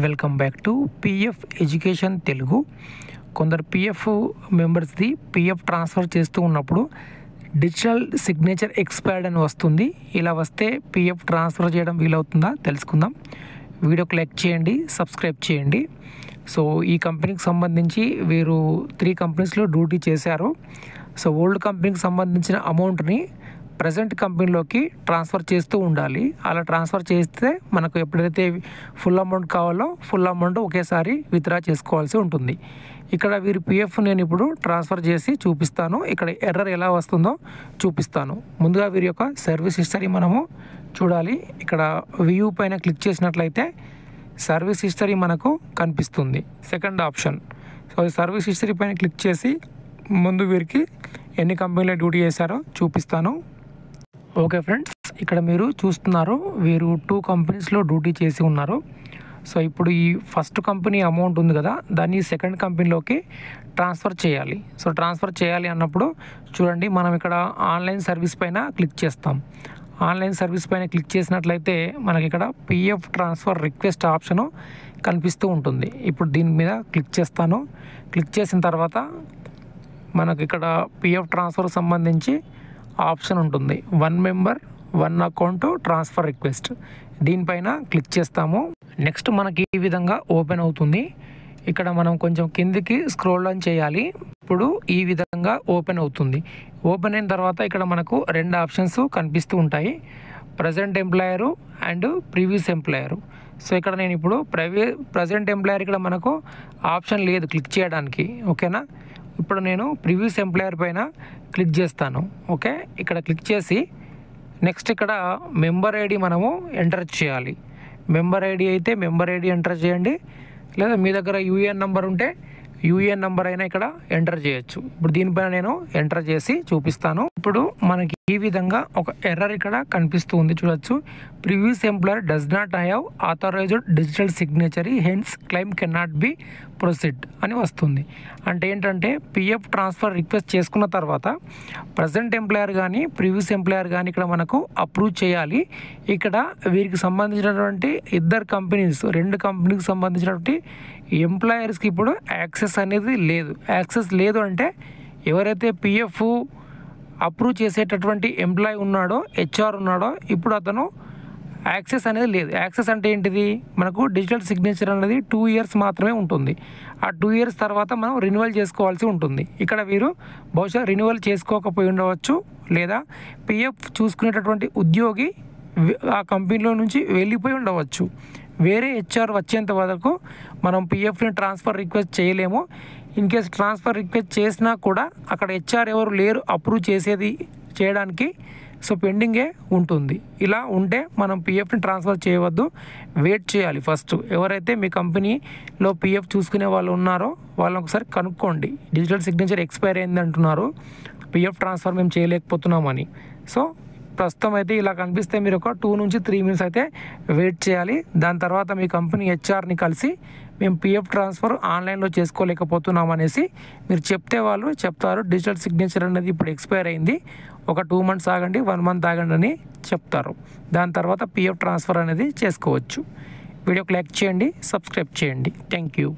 Welcome back to PF education Telugu. కొందరు PF మెంబర్స్ది PF transfer చేస్తూ ఉన్నప్పుడు డిజిటల్ సిగ్నేచర్ ఎక్స్పైర్డ్ అని వస్తుంది. ఇలా వస్తే పిఎఫ్ ట్రాన్స్ఫర్ చేయడం వీలవుతుందా తెలుసుకుందాం. వీడియోకి లైక్ చేయండి, సబ్స్క్రైబ్ చేయండి. సో ఈ కంపెనీకి సంబంధించి వీరు 3 కంపెనీస్లో డ్యూటీ చేశారు. సో ఓల్డ్ కంపెనీకి సంబంధించిన అమౌంట్ని ప్రజెంట్ కంపెనీలోకి ట్రాన్స్ఫర్ చేస్తూ ఉండాలి. అలా ట్రాన్స్ఫర్ చేస్తే మనకు ఎప్పుడైతే ఫుల్ అమౌంట్ కావాలో ఫుల్ అమౌంట్ ఒకేసారి విత్డ్రా చేసుకోవాల్సి ఉంటుంది. ఇక్కడ వీరి పిఎఫ్ నేను ఇప్పుడు ట్రాన్స్ఫర్ చేసి చూపిస్తాను. ఇక్కడ ఎర్రర్ ఎలా వస్తుందో చూపిస్తాను. ముందుగా వీరి యొక్క సర్వీస్ హిస్టరీ మనము చూడాలి. ఇక్కడ వ్యూ పైన క్లిక్ చేసినట్లయితే సర్వీస్ హిస్టరీ మనకు కనిపిస్తుంది, సెకండ్ ఆప్షన్. సో ఈ సర్వీస్ హిస్టరీ పైన క్లిక్ చేసి ముందు వీరికి ఎన్ని కంపెనీలో డ్యూటీ చేశారో చూపిస్తాను. ఓకే ఫ్రెండ్స్, ఇక్కడ మీరు చూస్తున్నారు వీరు 2 కంపెనీస్లో డ్యూటీ చేసి ఉన్నారు. సో ఇప్పుడు ఈ ఫస్ట్ కంపెనీ అమౌంట్ ఉంది కదా, దాన్ని సెకండ్ కంపెనీలోకి ట్రాన్స్ఫర్ చేయాలి. సో ట్రాన్స్ఫర్ చేయాలి అన్నప్పుడు చూడండి, మనం ఇక్కడ ఆన్లైన్ సర్వీస్ పైన క్లిక్ చేస్తాం. ఆన్లైన్ సర్వీస్ పైన క్లిక్ చేసినట్లయితే మనకి ఇక్కడ పిఎఫ్ ట్రాన్స్ఫర్ రిక్వెస్ట్ ఆప్షను కనిపిస్తూ ఉంటుంది. ఇప్పుడు దీని మీద క్లిక్ చేస్తాను. క్లిక్ చేసిన తర్వాత మనకి ఇక్కడ పిఎఫ్ ట్రాన్స్ఫర్ సంబంధించి ఆప్షన్ ఉంటుంది, 1 మెంబర్ 1 అకౌంట్ ట్రాన్స్ఫర్ రిక్వెస్ట్. దీనిపైన క్లిక్ చేస్తాము. నెక్స్ట్ మనకి ఈ విధంగా ఓపెన్ అవుతుంది. ఇక్కడ మనం కొంచెం కిందికి స్క్రోల్ డౌన్ చేయాలి. ఇప్పుడు ఈ విధంగా ఓపెన్ అవుతుంది. ఓపెన్ అయిన తర్వాత ఇక్కడ మనకు 2 ఆప్షన్స్ కనిపిస్తూ ఉంటాయి, present employer and previous employer. So ఇక్కడ నేను ఇప్పుడు ప్రజెంట్ ఎంప్లాయర్ ఇక్కడ మనకు ఆప్షన్ లేదు క్లిక్ చేయడానికి, ఓకేనా. ఇప్పుడు నేను ప్రీవియస్ ఎంప్లాయర్ పైన క్లిక్ చేస్తాను. ఓకే, ఇక్కడ క్లిక్ చేసి నెక్స్ట్ ఇక్కడ మెంబర్ ఐడి మనము ఎంటర్ చేయాలి. మెంబర్ ఐడి అయితే మెంబర్ ఐడి ఎంటర్ చేయండి, లేదా మీ దగ్గర యూఏఎన్ నెంబర్ ఉంటే యూఏఎన్ నెంబర్ అయినా ఇక్కడ ఎంటర్ చేయొచ్చు. ఇప్పుడు దీనిపైన నేను ఎంటర్ చేసి చూపిస్తాను. ఇప్పుడు మనకి ఈ విధంగా ఒక ఎర్రర్ ఇక్కడ కనిపిస్తూ ఉంది, చూడొచ్చు. Previous employer does not have authorised digital signatory, hence claim can not be proceed అని వస్తుంది. అంటే ఏంటంటే పిఎఫ్ ట్రాన్స్ఫర్ రిక్వెస్ట్ చేసుకున్న తర్వాత ప్రజెంట్ ఎంప్లాయర్ కానీ ప్రీవియస్ ఎంప్లాయర్ కానీ ఇక్కడ మనకు అప్రూవ్ చేయాలి. ఇక్కడ వీరికి సంబంధించినటువంటి 2 కంపెనీస్, 2 కంపెనీకి సంబంధించినటువంటి ఎంప్లాయర్స్కి ఇప్పుడు యాక్సెస్ అనేది లేదు. యాక్సెస్ లేదు అంటే ఎవరైతే పిఎఫ్ అప్రూవ్ చేసేటటువంటి ఎంప్లాయీ ఉన్నాడో, హెచ్ఆర్ ఉన్నాడో, ఇప్పుడు అతను యాక్సెస్ అనేది లేదు. యాక్సెస్ అంటే ఏంటిది, మనకు డిజిటల్ సిగ్నేచర్ అనేది 2 ఇయర్స్ మాత్రమే ఉంటుంది. ఆ 2 ఇయర్స్ తర్వాత మనం రెన్యువల్ చేసుకోవాల్సి ఉంటుంది. ఇక్కడ వీరు బహుశా రెన్యువల్ చేసుకోకపోయి ఉండవచ్చు, లేదా పిఎఫ్ చూసుకునేటటువంటి ఉద్యోగి ఆ కంపెనీలో నుంచి వెళ్ళిపోయి ఉండవచ్చు. వేరే హెచ్ఆర్ వచ్చేంత వరకు మనం పిఎఫ్ని ట్రాన్స్ఫర్ రిక్వెస్ట్ చేయలేము. ఇన్ కేస్ ట్రాన్స్ఫర్ రిక్వెస్ట్ చేసినా కూడా అక్కడ హెచ్ఆర్ ఎవరు లేరు అప్రూవ్ చేయడానికి, సో పెండింగే ఉంటుంది. ఇలా ఉంటే మనం పిఎఫ్ని ట్రాన్స్ఫర్ చేయవద్దు, వెయిట్ చేయాలి. ఫస్ట్ ఎవరైతే మీ కంపెనీలో పిఎఫ్ చూసుకునే వాళ్ళు ఉన్నారో వాళ్ళని ఒకసారి కనుక్కోండి. డిజిటల్ సిగ్నేచర్ ఎక్స్పైర్ అయింది అంటున్నారు, పిఎఫ్ ట్రాన్స్ఫర్ మేము చేయలేకపోతున్నామని. సో ప్రస్తుతం అయితే ఇలా కనిపిస్తే మీరు ఒక 2 నుంచి 3 మినిట్స్ అయితే వెయిట్ చేయాలి. దాని తర్వాత మీ కంపెనీ హెచ్ఆర్ని కలిసి మేము పిఎఫ్ ట్రాన్స్ఫర్ ఆన్లైన్లో చేసుకోలేకపోతున్నాం అనేసి మీరు చెప్తే వాళ్ళు చెప్తారు, డిజిటల్ సిగ్నేచర్ అనేది ఇప్పుడు ఎక్స్పైర్ అయింది, ఒక 2 మంత్స్ ఆగండి, 1 మంత్ ఆగండి అని చెప్తారు. దాని తర్వాత పిఎఫ్ ట్రాన్స్ఫర్ అనేది చేసుకోవచ్చు. వీడియోకి లైక్ చేయండి, సబ్స్క్రైబ్ చేయండి. Thank you.